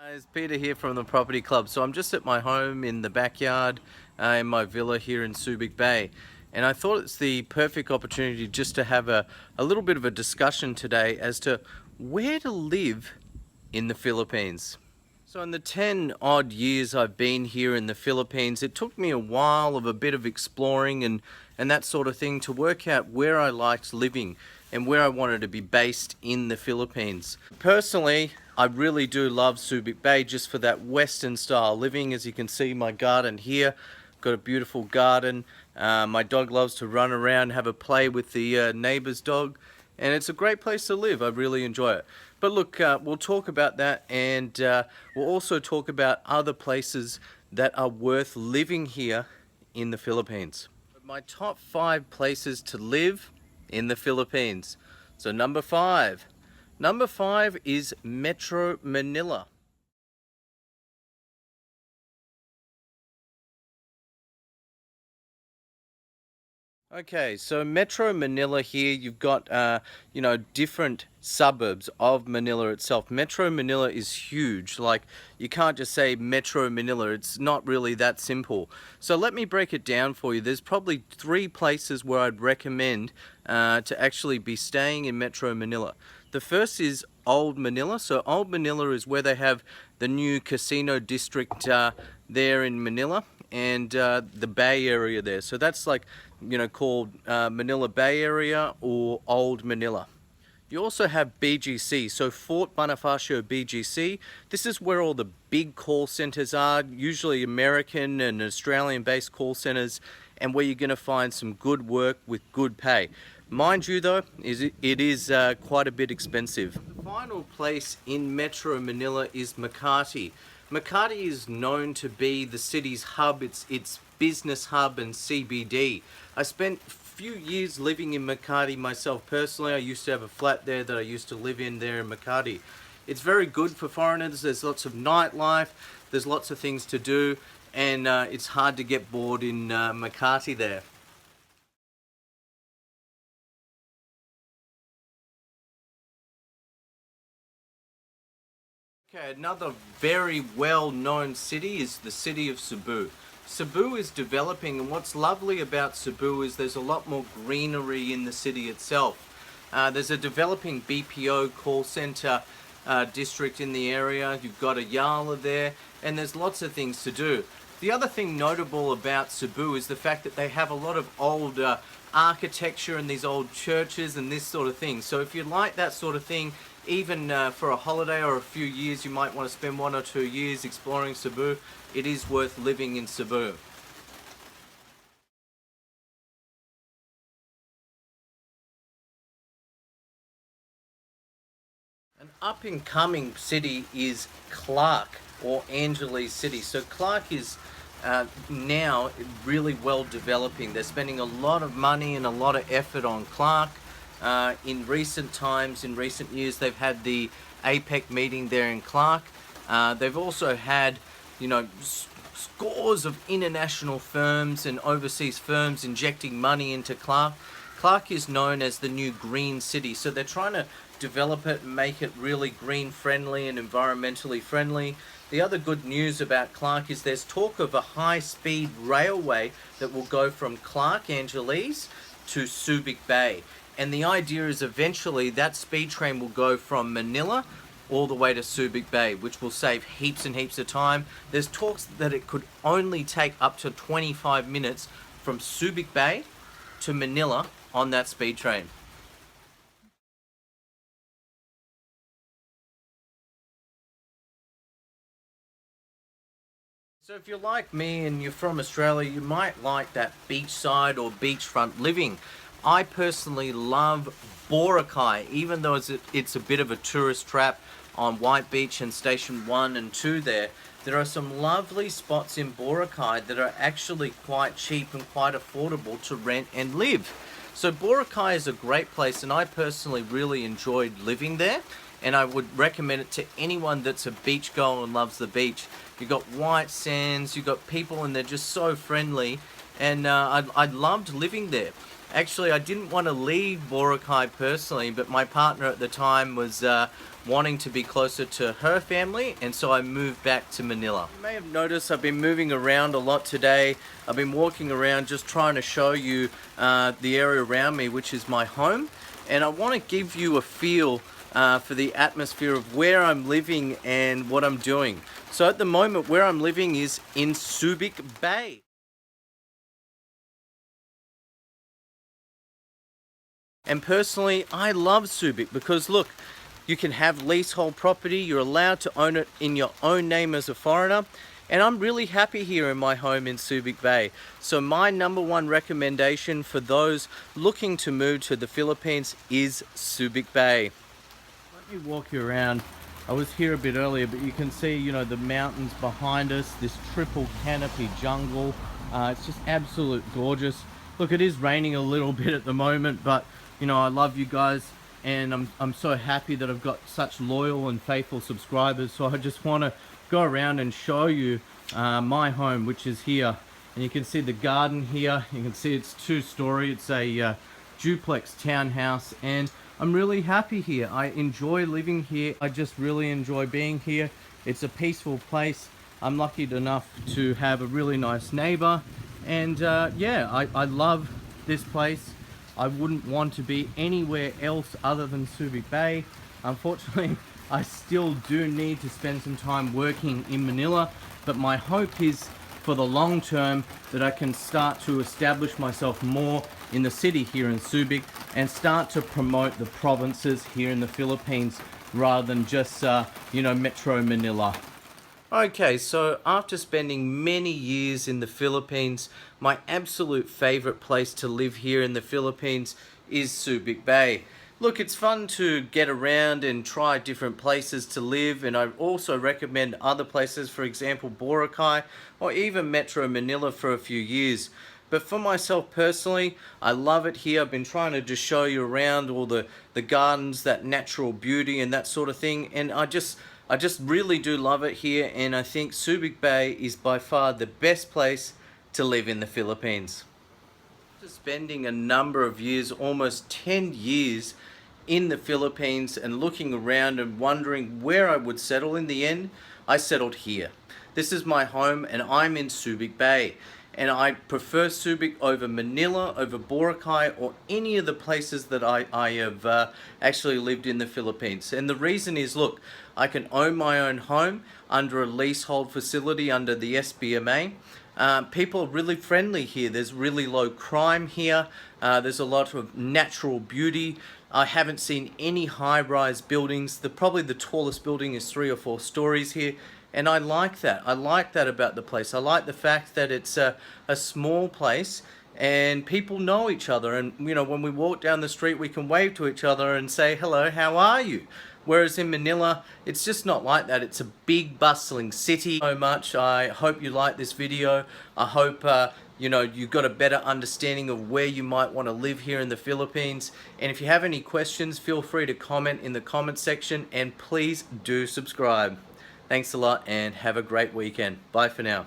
It's Peter here from the Property Club. So I'm just at my home in the backyard in my villa here in Subic Bay, and I thought it's the perfect opportunity just to have a little bit of a discussion today as to where to live in the Philippines. So in the 10 odd years I've been here in the Philippines, it took me a while of a bit of exploring and that sort of thing to work out where I liked living and where I wanted to be based in the Philippines. Personally, I really do love Subic Bay just for that Western style living. As you can see, my garden here, got a beautiful garden. My dog loves to run around, have a play with the neighbor's dog, and it's a great place to live. I really enjoy it. But look, we'll talk about that, and we'll also talk about other places that are worth living here in the Philippines. My top 5 places to live in the Philippines. So number 5. Number 5 is Metro Manila. Okay, so Metro Manila here, you've got, different suburbs of Manila itself. Metro Manila is huge. Like, you can't just say Metro Manila. It's not really that simple. So let me break it down for you. There's probably 3 places where I'd recommend to actually be staying in Metro Manila. The first is Old Manila. So Old Manila is where they have the new casino district there in Manila, and the Bay Area there. So that's like, called Manila Bay Area or Old Manila. You also have BGC, so Fort Bonifacio BGC. This is where all the big call centers are, usually American and Australian based call centers, and where you're going to find some good work with good pay. Mind you though, it is quite a bit expensive. The final place in Metro Manila is Makati. Makati is known to be the city's hub, its business hub and CBD. I spent a few years living in Makati myself personally. I used to have a flat there that I used to live in there in Makati. It's very good for foreigners. There's lots of nightlife, there's lots of things to do, and it's hard to get bored in Makati there. Okay, another very well-known city is the city of Cebu. Cebu is developing, and what's lovely about Cebu is there's a lot more greenery in the city itself. There's a developing BPO call center district in the area. You've got a Yala there, and there's lots of things to do. The other thing notable about Cebu is the fact that they have a lot of old architecture and these old churches and this sort of thing. So if you like that sort of thing, even for a holiday or a few years, you might want to spend 1 or 2 years exploring Cebu. It is worth living in Cebu. An up-and-coming city is Clark, or Angeles City. So Clark is now really well developing. They're spending a lot of money and a lot of effort on Clark. In recent times, in recent years, they've had the APEC meeting there in Clark. They've also had, scores of international firms and overseas firms injecting money into Clark. Clark is known as the new green city, so they're trying to develop it and make it really green friendly and environmentally friendly. The other good news about Clark is there's talk of a high-speed railway that will go from Clark, Angeles to Subic Bay. And the idea is eventually that speed train will go from Manila all the way to Subic Bay, which will save heaps and heaps of time. There's talks that it could only take up to 25 minutes from Subic Bay to Manila on that speed train. So if you're like me and you're from Australia, you might like that beachside or beachfront living. I personally love Boracay, even though it's a bit of a tourist trap on White Beach and Station 1 and 2 there. There are some lovely spots in Boracay that are actually quite cheap and quite affordable to rent and live. So Boracay is a great place, and I personally really enjoyed living there, and I would recommend it to anyone that's a beach goer and loves the beach. You've got white sands, you've got people, and they're just so friendly, and I loved living there. Actually, I didn't want to leave Boracay personally, but my partner at the time was wanting to be closer to her family, and so I moved back to Manila. You may have noticed I've been moving around a lot today. I've been walking around just trying to show you the area around me, which is my home, and I want to give you a feel for the atmosphere of where I'm living and what I'm doing. So at the moment where I'm living is in Subic Bay. And personally, I love Subic because look, you can have leasehold property, you're allowed to own it in your own name as a foreigner, and I'm really happy here in my home in Subic Bay. So my number one recommendation for those looking to move to the Philippines is Subic Bay. Let me walk you around. I was here a bit earlier, but you can see, you know, the mountains behind us, this triple canopy jungle. It's just absolute gorgeous. Look, it is raining a little bit at the moment, but you know, I love you guys, and I'm so happy that I've got such loyal and faithful subscribers. So I just want to go around and show you my home, which is here. And you can see the garden here. You can see it's 2-story. It's a duplex townhouse, and I'm really happy here. I enjoy living here. I just really enjoy being here. It's a peaceful place. I'm lucky enough to have a really nice neighbor, and yeah, I love this place. I wouldn't want to be anywhere else other than Subic Bay. Unfortunately, I still do need to spend some time working in Manila, but my hope is for the long term that I can start to establish myself more in the city here in Subic and start to promote the provinces here in the Philippines rather than just, you know, Metro Manila. Okay, so after spending many years in the Philippines, my absolute favorite place to live here in the Philippines is Subic Bay. Look, it's fun to get around and try different places to live, and I also recommend other places, for example Boracay or even Metro Manila for a few years. But for myself personally, I love it here. I've been trying to just show you around all the gardens, that natural beauty and that sort of thing, and I just really do love it here, and I think Subic Bay is by far the best place to live in the Philippines. After spending a number of years, almost 10 years in the Philippines and looking around and wondering where I would settle, in the end, I settled here. This is my home and I'm in Subic Bay. And I prefer Subic over Manila, over Boracay, or any of the places that I have actually lived in the Philippines. And the reason is, look, I can own my own home under a leasehold facility under the SBMA. People are really friendly here. There's really low crime here. There's a lot of natural beauty. I haven't seen any high-rise buildings. Probably the tallest building is 3 or 4 stories here. And I like that. I like that about the place. I like the fact that it's a small place and people know each other. And, you know, when we walk down the street, we can wave to each other and say, hello, how are you? Whereas in Manila, it's just not like that. It's a big, bustling city. So much. I hope you like this video. I hope, you know, you've got a better understanding of where you might want to live here in the Philippines. And if you have any questions, feel free to comment in the comment section, and please do subscribe. Thanks a lot and have a great weekend. Bye for now.